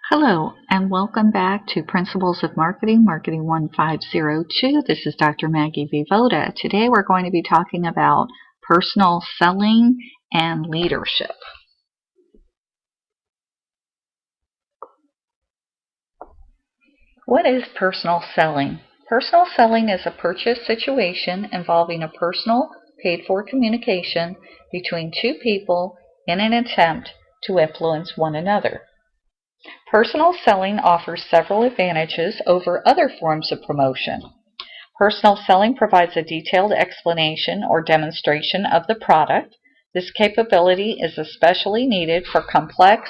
Hello, and welcome back to Principles of Marketing, Marketing 1502. This is Dr. Maggie Vivoda. Today we're going to be talking about personal selling and leadership. What is personal selling? Personal selling is a purchase situation involving a personal, paid-for communication between two people in an attempt to influence one another. Personal selling offers several advantages over other forms of promotion. Personal selling provides a detailed explanation or demonstration of the product. This capability is especially needed for complex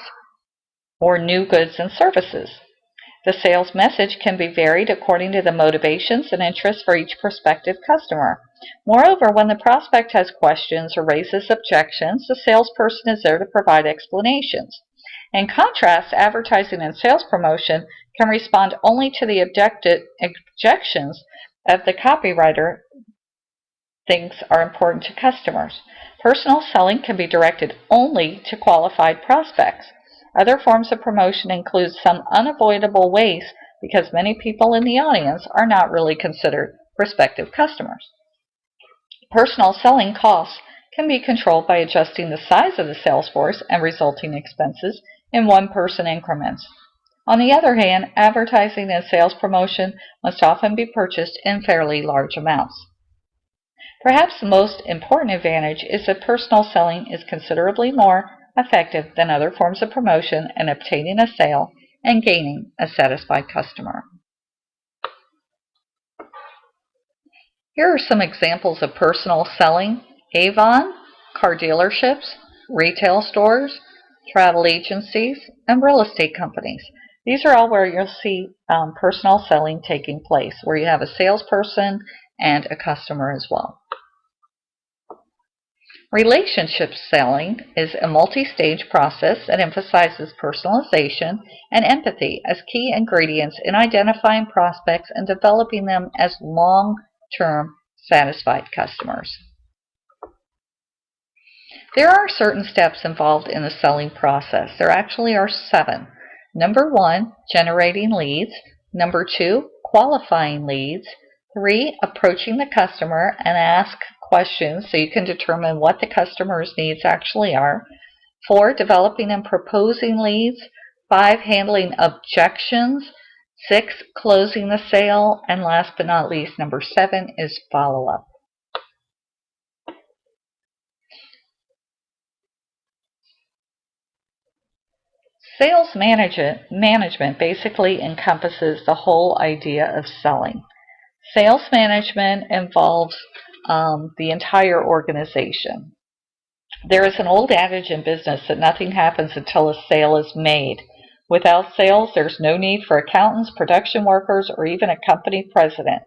or new goods and services. The sales message can be varied according to the motivations and interests for each prospective customer. Moreover, when the prospect has questions or raises objections, the salesperson is there to provide explanations. In contrast, advertising and sales promotion can respond only to the objections of the copywriter thinks are important to customers. Personal selling can be directed only to qualified prospects. Other forms of promotion include some unavoidable waste because many people in the audience are not really considered prospective customers. Personal selling costs can be controlled by adjusting the size of the sales force and resulting expenses in one-person increments. On the other hand, advertising and sales promotion must often be purchased in fairly large amounts. Perhaps the most important advantage is that personal selling is considerably more effective than other forms of promotion in obtaining a sale and gaining a satisfied customer. Here are some examples of personal selling: Avon, car dealerships, retail stores, travel agencies, and real estate companies. These are all where you'll see personal selling taking place, where you have a salesperson and a customer as well. Relationship selling is a multi-stage process that emphasizes personalization and empathy as key ingredients in identifying prospects and developing them as long-term satisfied customers. There are certain steps involved in the selling process. There actually are 7. Number 1, generating leads. Number 2, qualifying leads. 3, approaching the customer and ask questions so you can determine what the customer's needs actually are. 4, developing and proposing leads. 5, handling objections. 6, closing the sale. And last but not least, number 7 is follow-up. Sales management basically encompasses the whole idea of selling. Sales management involves the entire organization. There is an old adage in business that nothing happens until a sale is made. Without sales, there's no need for accountants, production workers, or even a company president.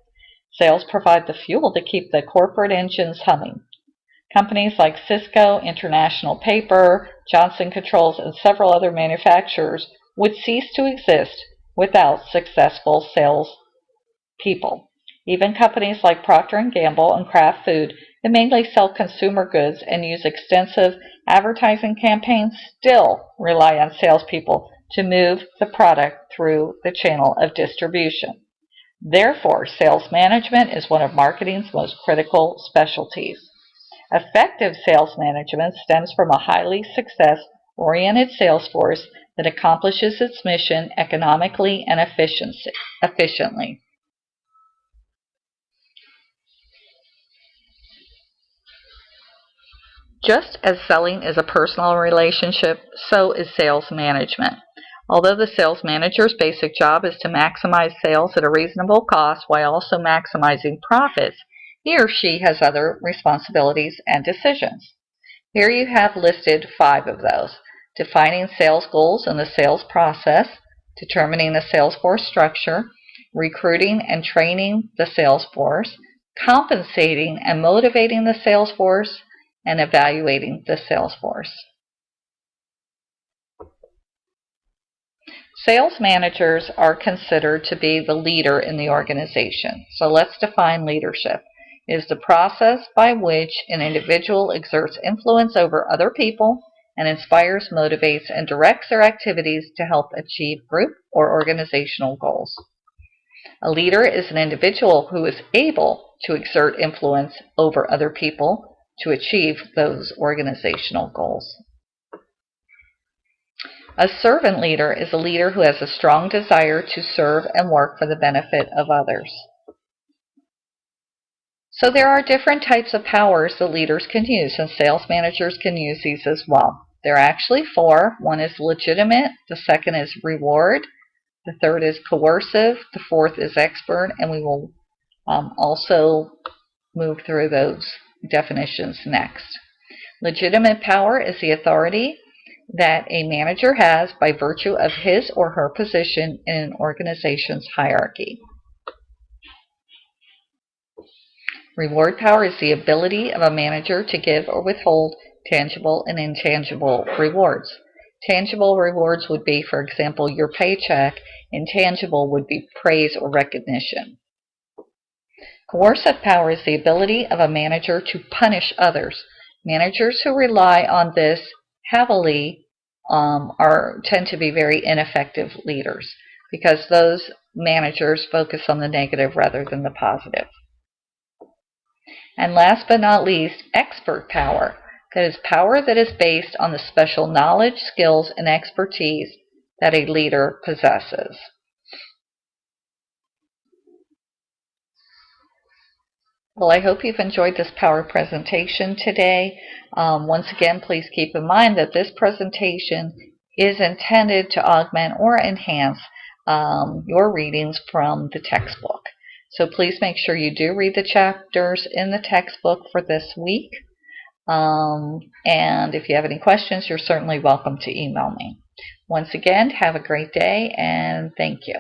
Sales provide the fuel to keep the corporate engines humming. Companies like Cisco, International Paper, Johnson Controls, and several other manufacturers would cease to exist without successful sales people. Even companies like Procter & Gamble and Kraft Food that mainly sell consumer goods and use extensive advertising campaigns still rely on salespeople to move the product through the channel of distribution. Therefore, sales management is one of marketing's most critical specialties. Effective sales management stems from a highly success-oriented sales force that accomplishes its mission economically and efficiently. Just as selling is a personal relationship, so is sales management. Although the sales manager's basic job is to maximize sales at a reasonable cost while also maximizing profits, he or she has other responsibilities and decisions. Here you have listed 5 of those: defining sales goals and the sales process, determining the sales force structure, recruiting and training the sales force, compensating and motivating the sales force, and evaluating the sales force. Sales managers are considered to be the leader in the organization. So let's define leadership. It is the process by which an individual exerts influence over other people and inspires, motivates, and directs their activities to help achieve group or organizational goals. A leader is an individual who is able to exert influence over other people to achieve those organizational goals. A servant leader is a leader who has a strong desire to serve and work for the benefit of others. So there are different types of powers that leaders can use, and sales managers can use these as well. There are actually four. One is legitimate, the second is reward, the third is coercive, the fourth is expert, and we will also move through those definitions next. Legitimate power is the authority that a manager has by virtue of his or her position in an organization's hierarchy. Reward power is the ability of a manager to give or withhold tangible and intangible rewards. Tangible rewards would be, for example, your paycheck. Intangible would be praise or recognition. Coercive power is the ability of a manager to punish others. Managers who rely on this heavily tend to be very ineffective leaders because those managers focus on the negative rather than the positive. And last but not least, expert power. That is power that is based on the special knowledge, skills, and expertise that a leader possesses. Well, I hope you've enjoyed this power presentation today. Once again, please keep in mind that this presentation is intended to augment or enhance your readings from the textbook. So please make sure you do read the chapters in the textbook for this week. And if you have any questions, you're certainly welcome to email me. Once again, have a great day, and thank you.